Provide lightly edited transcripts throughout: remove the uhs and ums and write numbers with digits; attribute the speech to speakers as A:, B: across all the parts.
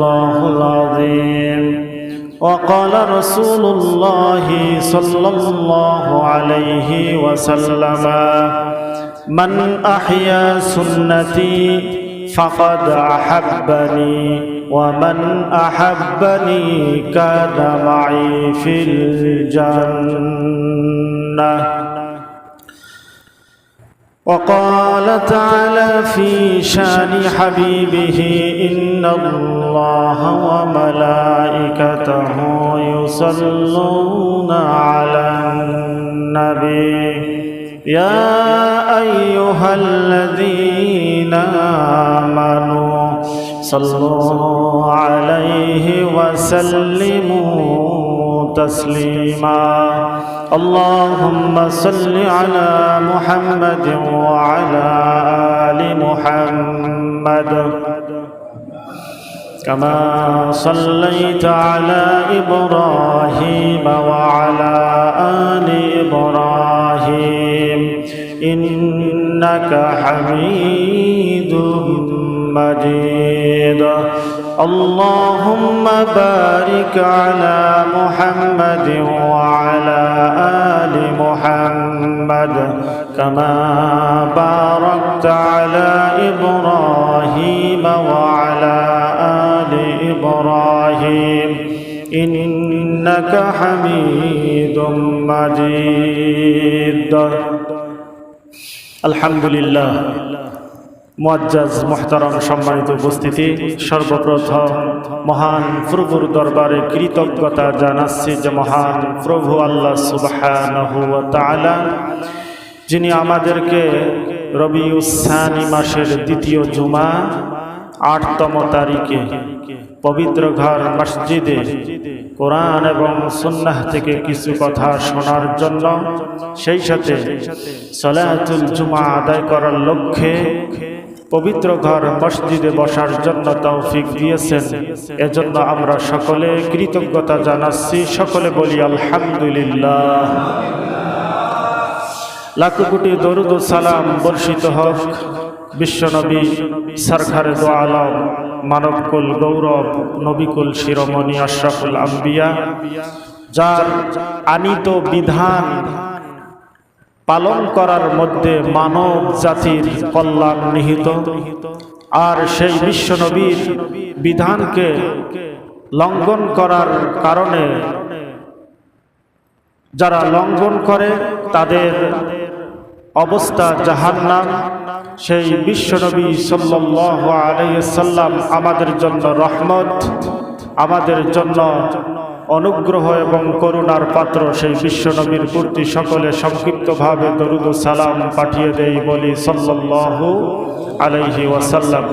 A: الله العظيم وقال رسول الله صلى الله عليه وسلم من أحيا سنتي فقد أحبني ومن أحبني كان معي في الجنة وقال تعالى في شان حبيبه إن الله وملائكته يصلون على النبي يا أيها الذين آمنوا صلوا عليه وسلموا تسليما اللهم صل على محمد وعلى آل محمد كما صليت على إبراهيم وعلى آل إبراهيم إنك حميد مجيد اللهم بارك على محمد وعلى آل محمد كما باركت على إبراهيم وعلى آل إبراهيم إنك حميد مجيد الحمد لله মুআজ্জাজ মুহতারাম সম্মানিত উপস্থিতি, সর্বপ্রথম মহান প্রভুর দরবারে কৃতজ্ঞতা জানাচ্ছি যে মহান প্রভু আল্লাহ সুবহানাহু ওয়া তাআলা যিনি আমাদেরকে রবিউস সানি মাসের দ্বিতীয় জুমা ৮তম তারিখে পবিত্র ঘর মসজিদে কোরআন এবং সুন্নাহ থেকে কিছু কথা শোনার জন্য, সেই সাথে সালাতুল জুমা আদায় করার লক্ষ্যে পবিত্র ঘর মসজিদে বসার জন্য তৌফিক দিয়েছেন। এজন্য আমরা সকলে কৃতজ্ঞতা জানাচ্ছি। সকলে বলি আলহামদুলিল্লাহ। লাখ কোটি দরুদ ও সালাম বর্ষিত হোক বিশ্বনবী সরকারে দো আলম, মানবকুল গৌরব, নবিকুল শিরোমণি আশরাফুল আম্বিয়া, যার আনিত বিধান পালন করার মধ্যে মানব জাতির কল্যাণ নিহিত। আর সেই বিশ্বনবীর বিধানকে লঙ্ঘন করার কারণে যারা লঙ্ঘন করে তাদের অবস্থা জাহান্নাম। সেই বিশ্বনবী সাল্লাল্লাহু আলাইহি সাল্লাম আমাদের জন্য রহমত, আমাদের জন্য অনুগ্রহ এবং করুণার পাত্র। সেই বিশ্বনবীর প্রতি সকলে সংক্ষিপ্তভাবে দরুদ ও সালাম পাঠিয়ে দেই, বলি সাল্লাল্লাহু আলাইহি ওয়াসাল্লাম।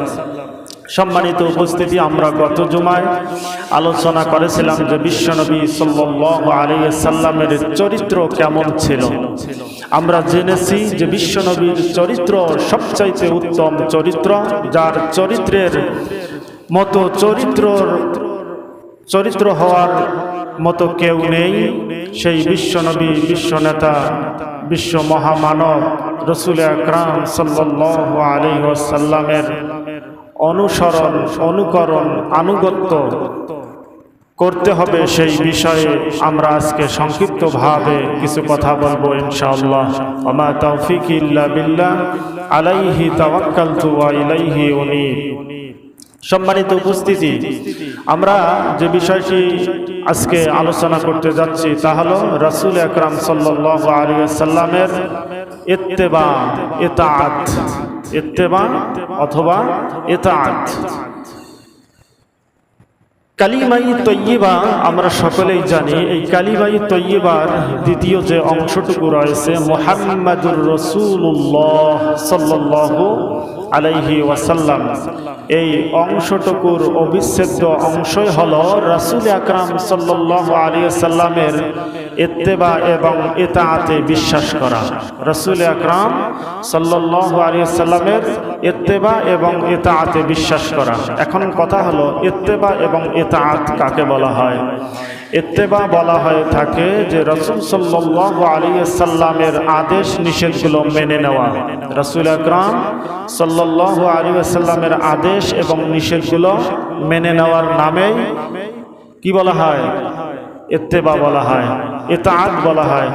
A: সম্মানিত উপস্থিতি, আমরা গত জুমায় আলোচনা করেছিলাম যে বিশ্বনবী সাল্লাল্লাহু আলাইহি সাল্লামের চরিত্র কেমন ছিল। আমরা জেনেছি যে বিশ্বনবীর চরিত্র সবচাইতে উত্তম চরিত্র, যার চরিত্রের মতো চরিত্র হওয়ার মতো কেউ নেই। সেই বিশ্বনবী, বিশ্বনেতা, বিশ্ব মহামানব রসুল আকরাম সাল্লাল্লাহু আলাইহি ওয়াসাল্লামের অনুসরণ, অনুকরণ, আনুগত্য করতে হবে। সেই বিষয়ে আমরা আজকে সংক্ষিপ্তভাবে কিছু কথা বলবো ইনশাআল্লাহ। ওমা তাওফিক ইল্লা বিল্লাহ, আলাইহি তাওয়াক্কালতু ওয়া ইলাইহি উনীব। সম্মানিত উপস্থিতি, আমরা যে বিষয়টি আজকে আলোচনা করতে যাচ্ছি তা হলো রাসূল আকরাম সাল্লাল্লাহু আলাইহি ওয়াসাল্লামের ইত্তেবা, ইতাআত। ইত্তেবা অথবা ইতাআত। কালিমাই তয়্যিবা আমরা সকলেই জানি। এই কালিমাই তয়্যিবার দ্বিতীয় যে অংশটুকু রয়েছে মুহাম্মাদুর রাসূলুল্লাহ সাল্লাল্লাহু আলাইহি ওয়াসাল্লাম, এই অংশটুকুর অবিচ্ছেদ্য অংশই হলো রাসূল আকরাম সাল্লাল্লাহু আলাইহি ওয়াসাল্লামের ইত্তেবা এবং ইতাআতে বিশ্বাস করা। রাসূল আকরাম সাল্লাল্লাহু আলাইহি সাল্লামের ইত্তেবা এবং ইতাআতে বিশ্বাস করা। এখন কথা হলো ইত্তেবা এবং ইতাআত কাকে বলা হয়? ইত্তেবা বলা হয়ে থাকে যে রাসূল সাল্লাল্লাহু আলাইহি সাল্লামের আদেশ নিষেধগুলো মেনে নেওয়া। রাসূল আকরাম সাল্লাল্লাহু আলাইহি সাল্লামের আদেশ এবং নিষেধগুলো মেনে নেওয়ার নামেই কি বলা হয়? ইত্তেবা বলা হয়, ইতাআত বলা হয়।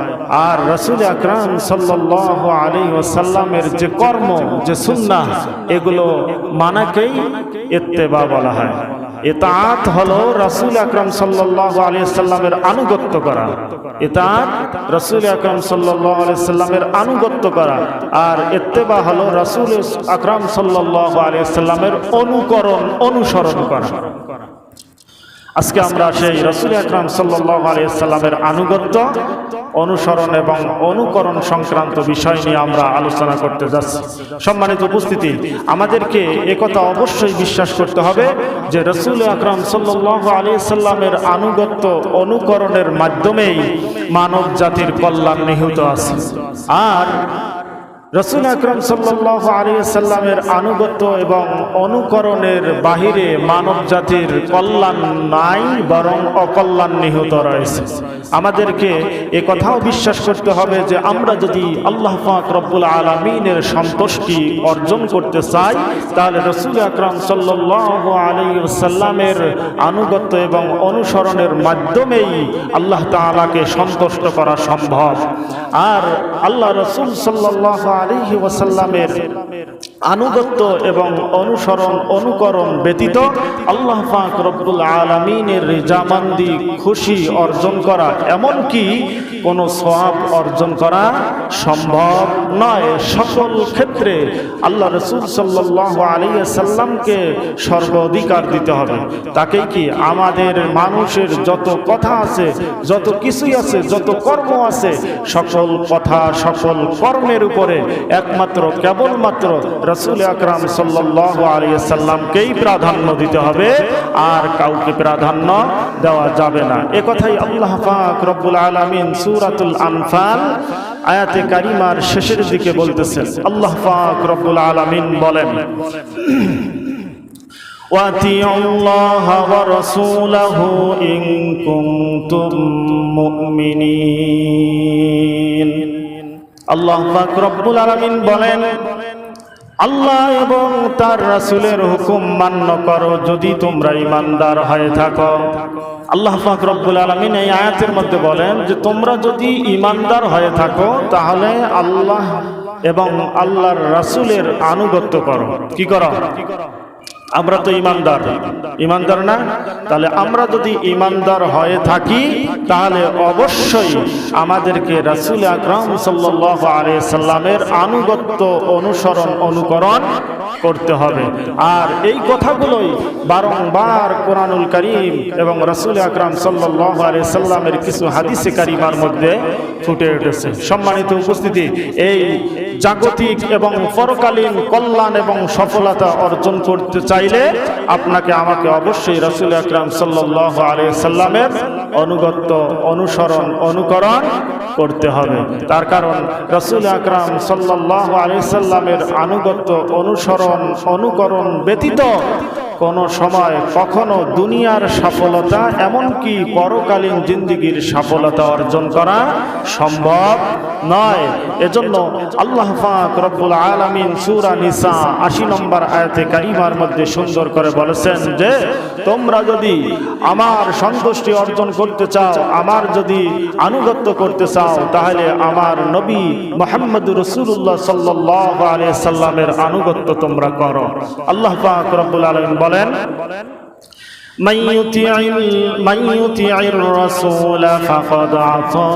A: আর রাসূল আকরাম সাল্লাল্লাহু আলাইহি ওয়াসাল্লামের যে কর্ম, যে সুন্নাহ, এগুলো মানাকেই ইত্তেবা বলা হয়। ইতাআত হলো রাসূল আকরাম সাল্লাল্লাহু আলাইহি ওয়াসাল্লামের আনুগত্য করা। ইতাআত রাসূল আকরাম সাল্লাল্লাহু আলাইহি ওয়াসাল্লামের আনুগত্য করা, আর ইত্তেবা হলো রাসূল আকরাম সাল্লাল্লাহু আলাইহি ওয়াসাল্লামের অনুকরণ, অনুসরণ করা। আজকে আমরা সেই রাসূল আকরাম সাল্লাল্লাহু আলাইহি ওয়াসাল্লামের আনুগত্য, অনুসরণ এবং অনুকরণ সংক্রান্ত বিষয় নিয়ে আমরা আলোচনা করতে যাচ্ছি। সম্মানিত উপস্থিতি, আমাদেরকে একথা অবশ্যই বিশ্বাস করতে হবে যে রাসূল আকরাম সাল্লাল্লাহু আলাইহি ওয়াসাল্লামের আনুগত্য, অনুকরণের মাধ্যমেই মানব জাতির কল্যাণ নিহিত আছে। আর রাসূল আকরাম সাল্লাল্লাহু আলাইহি ওয়াসাল্লামের আনুগত্য এবং অনুকরণের বাহিরে মানব জাতির কল্যাণ নাই, বরং অকল্যাণ নিহিত রয়েছে। আমাদেরকে এ কথাও বিশ্বাস করতে হবে যে আমরা যদি আল্লাহ পাক রব্বুল আলামিনের সন্তুষ্টি অর্জন করতে চাই, তাহলে রাসূল আকরাম সাল্লাল্লাহু আলাইহি ওয়াসাল্লামের আনুগত্য এবং অনুসরণের মাধ্যমেই আল্লাহ তাআলাকে সন্তুষ্ট করা সম্ভব। আর আল্লাহ রাসূল সাল্লাল্লাহু আলাইহি ওয়াসাল্লামের আনুগত্য এবং অনুসরণ, অনুকরণ ব্যতীত আল্লাহ পাক রব্বুল আলামিনের রিজামান্দি, খুশি অর্জন করা, এমনকি কোনো সওয়াব অর্জন করা সম্ভব নয়। সকল ক্ষেত্রে আল্লাহ রাসূল সাল্লাল্লাহু আলাইহি ওয়াসাল্লামকে সর্বাধিকার দিতে হবে। তাকেই কি আমাদের মানুষের যত কথা আছে, যত কিছুই আছে, যত কর্ম আছে, সকল কথা, সকল কর্মের উপরে একমাত্র কেবলমাত্র রাসূল আকরাম সাল্লাল্লাহু আলাইহি ওয়াসাল্লামকেই প্রাধান্য দিতে হবে, আর কাউকে প্রাধান্য দেওয়া যাবে না। এ কথাই আল্লাহ পাক রব্বুল আলামিন সূরাতুল আনফাল আয়াতে কারিমার শেষের দিকে বলতেছেন। আল্লাহ পাক রব্বুল আলামিন বলেন, وَأَطِيعُوا اللَّهَ وَرَسُولَهُ إِن كُنتُم مُّؤْمِنِينَ। আল্লাহ পাক রব্বুল আলামিন বলেন, আল্লাহ এবং তার রাসূলের হুকুম মান্য করো যদি তোমরা ঈমানদার হয়ে থাকো। আল্লাহ পাক রব্বুল আলামিন এই আয়াতের মধ্যে বলেন যে তোমরা যদি ঈমানদার হয়ে থাকো তাহলে আল্লাহ এবং আল্লাহর রাসূলের আনুগত্য করো। কি করো? আমরা তো ঈমানদার, ঈমানদার না? তাহলে আমরা যদি ঈমানদার হয়ে থাকি তাহলে অবশ্যই আমাদেরকে রাসূল আকরাম সাল্লাল্লাহু আলাইহি সাল্লামের আনুগত্য, অনুসরণ, অনুকরণ করতে হবে। আর এই কথাগুলোই বারংবার কোরআনুল কারীম এবং রাসূল আকরাম সাল্লাল্লাহু আলাইহি সাল্লামের কিছু হাদিসে কারিমার মধ্যে ফুটে উঠেছে। সম্মানিত উপস্থিতি, এই জাগতিক এবং পরকালীন কল্যাণ এবং সফলতা অর্জন করতে চাইলে আপনাকে আমাকে অবশ্যই রাসূল আকরাম সাল্লাল্লাহু আলাইহি সাল্লামের অনুগত্য, অনুসরণ, অনুকরণ করতে হবে। তার কারণ রাসূল আকরাম সাল্লাল্লাহু আলাইহি সাল্লামের আনুগত্য, অনুসরণ, অনুকরণ ব্যতীত কোনো সময় কখনো দুনিয়ার সফলতা, এমনকি পরকালীন জিন্দেগীর সফলতা অর্জন করা সম্ভব নয়। এজন্য আল্লাহ পাক রব্বুল আলামিন সূরা নিসা ৮০ নম্বর আয়াতে কারিমার মধ্যে সুন্দর করে বলেছেন যে তোমরা যদি আমার সন্তুষ্টি অর্জন করতে চাও, আমার যদি আনুগত্য করতে চাও, তাহলে আমার নবী মুহাম্মদুর রাসূলুল্লাহ সাল্লাল্লাহু আলাইহি সাল্লামের আনুগত্য তোমরা করো। আল্লাহ পাক রব্বুল আলামিন বলেন, মান ইউতি'র রাসূল ফাকাদ আতা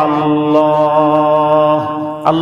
A: আল্লাহ।